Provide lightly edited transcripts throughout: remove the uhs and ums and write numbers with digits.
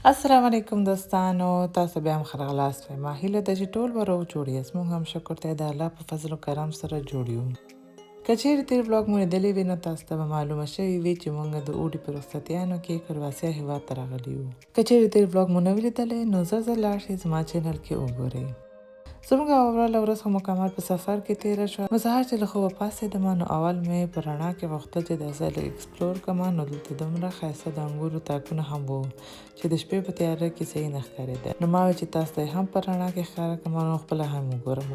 السلام علیکم دوستانو، تاسو بیا هم ښه راغلاست وایم. هیله ده چې ټول به روغ جوړ یاست. موږ هم شکر دی د الله په فضل و کرم سره جوړ یو. که چیرې تېر بلاګ مو لیدلی وي نو تاسو ته به معلومه شوې وي چې موږ د اوړي په رخصتیانو کې کرواسیا هیواد ته راغلي یو. که چیرې تېر بلاګ مو نه وي لیدلی نو زر لاړ شئ زما چینل کې وګورئ. زموږ اوله ورځ خو مکمل په سفر کې تېره شوه. نو سهار چې له خوبه پاڅېدم نو اول مې په رڼا کې غوښتل چې دا ځای لږ اکسپلور کړم. نو دلته دومره ښایسته د انګورو تاکونه هم وو چې د شپې په تیاره کې صحیح نه ښکارېده. نو ما ویل چې تاسو ته هم په رڼا کې ښکاره کړم نو خپله هم وګورم.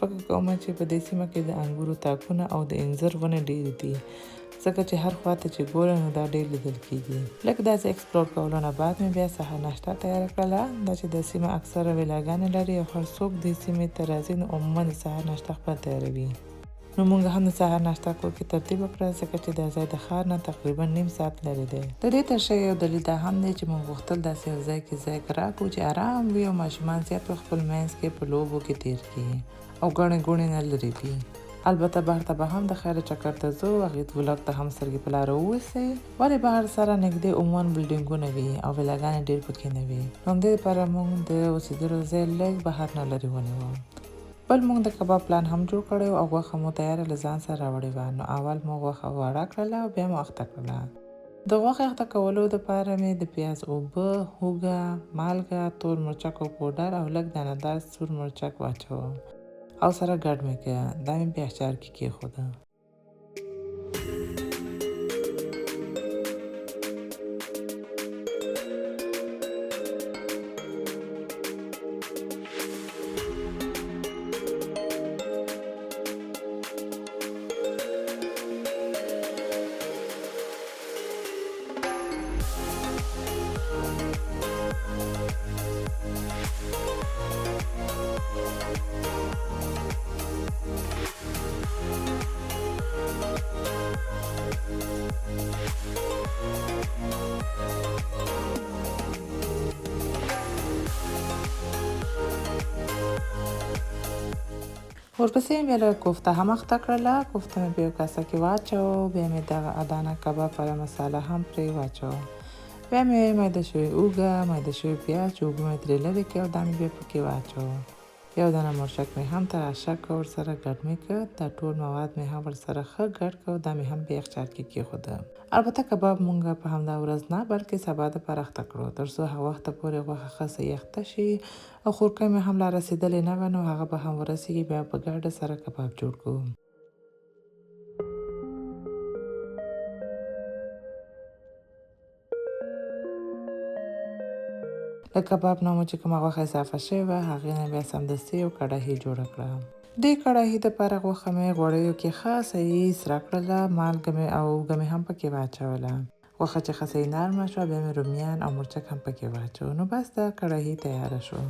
فکر کوم چې په دې سیمه کې د انګورو تاکونه او د انځر ونې ډېرې دي، ځکه چې هر خواته چې ګورم نو دا ډېر لیدل کېږي. لږ داسې اکسپلور کولو نه بعد مې بیا سهار ناشته تیاره کړله. دا چې د سیمه اکثره ویلاګانې لري او هر څوک دې سیمې ته راځي نو عموما د سهار ناشته خپله تیاروي. نو موږ هم د سهار ناشته کور کې ترتیب وکړه، ځکه چې دا ځای د ښار نه تقریبا نیم ساعت لرې دی. د دې تر شا یو دلیل دا هم دی چې موږ غوښتل داسې یو ځای کې ځای راکړو چې آرام وي او ماشومان زیات په خپل منځ کې په لوبو کې تیر کړي او ګڼې ګوڼې نه لرې وي. البته بهر ته به هم د خیره چکر ته ځو، هغې ولاګ ته هم سترګې په لاره ووسئ، ولې بهر سره نږدې عموما بلډینګونه وي او ویلاګانې ډېر پکې نه وي. نو همدې دپاره موږ د اوسېدلو ځای لږ بهر نه لرې ونیو. بل موږ د کباب پلان هم جوړ کړی او غوښه مو تیاره له ځان سره راوړې وه. نو اول مو غوښه واړه کړله او بیا مو اخته کړله. د غوښې اخته کولو دپاره مې د پیاز اوبه، هوږه، مالګه، تور مرچکو پوډر او لږ دانه‌دار سور مرچک واچوه او سره ګډ مې کړه. دا مې په یخچال کې کېښوده. ورپسې مې بیا کوفته هم اخته کړله. کوفته مې په یو کاسه کې واچوه، بیا مې دغه ادانه کباب والا مساله هم پرې واچوه. بیا مې میده شوې اوږه، میده شوی پیاز چې اوبه مې ترې لرې کړې او دا مې بیا پکې واچوه. یو دانه مرچک مې هم تراشه کړ، ورسره ګډ مې کړ. دا ټول مواد مې هم ورسره ښه ګډ کړ. دا مې هم په یخچال کې کېښوده. البته کباب مونږ په همدا ورځ نه بلکې سبا دپاره اخته کړو، تر څو هغه وخته پورې غوښه ښه صحیح اخته شي او خورکۍ مې هم لا رسېدلې نه وه، نو هغه به هم ورسېږي. بیا په ګډه سره کباب جوړ کړو. له کباب نه مو چې کومه غوښه اضافه شوې وه هغې نه بیا سمدستي یو کړاهي جوړه کړه. دې کړاهي دپاره غوښه مې غوړیو کې ښه صحیح سره کړله، مالګه مې او اوږه مې هم پکې واچوله. غوښه چې ښه صحیح نرمه شوه بیا مې رومیان او مرچک هم پکې واچو. نو بس دا کړاهي تیاره شو.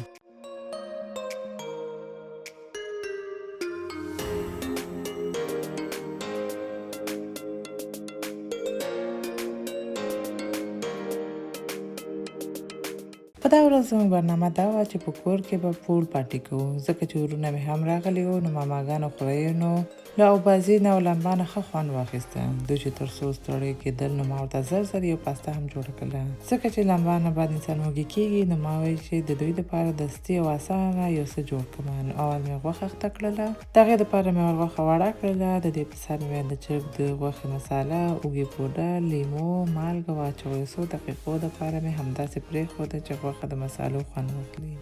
په دا ورځ زموږ برنامه دا وه چې په کور کې به پول پارټي کوو، ځکه چې وروڼه مې هم راغلي وو. نو ماماګانو خوریینو له اوبازي نه او لمبا نه ښه خوند واخیسته. دوی چې تر څو ستړي کېدل نو ما ورته زر یو پاسته هم جوړه کړله، ځکه چې لمبا نه بعد انسان وږی کېږي. نو ما ویل چې د دوی دپاره دستي او اسانه یو څه جوړ کړم. نو اول مې غوښه اخته کړله، د هغې دپاره مې غوښه واړه کړله. د دې په سر مې د چرګ د غوښې مساله، اوږې پوډر، لیمو، مالګه واچوه. یو څو دقیقو دپاره مې همداسې پرېښوده چې غوښه د مسالو خوند واخلي.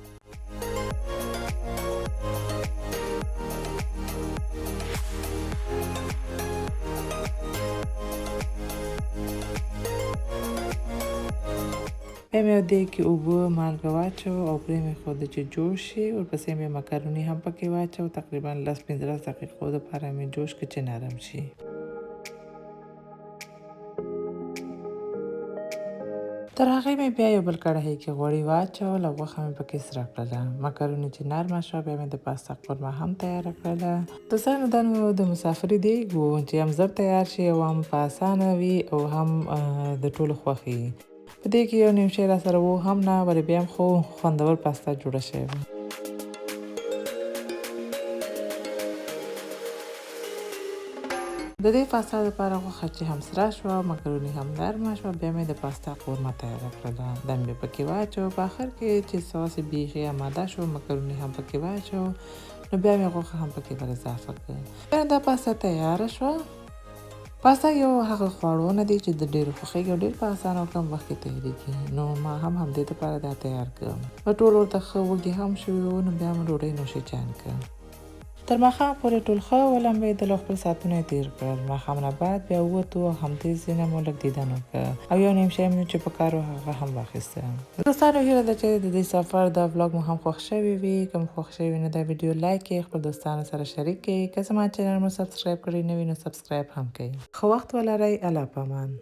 بیا مې یو دیګ کې اوبه، مالګه واچوه او پرې مې ښوده چې جوش شي. ورپسې مې مکروني هم پکې واچوه. تقریبا 10-15 دقیقو دپاره مې جوش کړه چې نرم شي. تر هغې مې بیا یو بل کړاهي کې غوړي واچول او غوښه مې پکې سره کړله. مکروني چې نرمه شوه بیا مې د پاستا قورمه هم تیاره کړله. دوستانو دا نو د مسافري دیګ و چې هم ژر تیار شي او هم په اسانه وي او هم د ټولو خوښ وي. په دې کې یو نیم شی راسره و هم نه، ولې بیا هم خو خوندور پاستا جوړه شوې وه. د دې پاستا لپاره غوښه چې هم سره شوه، مکروني هم نرمه شوه، بیا مې د پاستا قورمه تیاره کړله. دم مې پکې واچو. په آخر کې چې ساس یې بیخي اماده شو، مکروني هم پکې واچو، نو بیا مې غوښه هم پکې ور اضافه کړه. بیا دا پاستا تیاره شوه. پاستا یو هغه خواړه نه دي چې د ډېرو خوښېږي او ډېر په اسانه او کم وخت کې تیارېږي. نو ما هم همدې دپاره دا تیار کړم. ټول ورته ښه وږي هم شوي وو، نو بیا مې ډوډۍ نوشیجان کړه. تر ماښام پورې ټول ښه ولمبېدل او خپل ساعتونه یې تېر کړل. ماښام نه بعد بیا ووتو او همدې ځای نه مو لږ دیدن وکړه او یو نیم شی مې چې په کار و هغه هم واخیسته. دوستانو هیله ده چې د دې سفر دا ولاګ مو هم خوښ شوی وي. که مو خوښ شوی وي نو دا ویډیو لایک کړئ، خپل دوستانو سره شریک کړئ. که زما چینل مو سبسکرایب کړی نه وي نو سبسکرایب هم کړئ. ښه وخت ولرئ. الله پامان.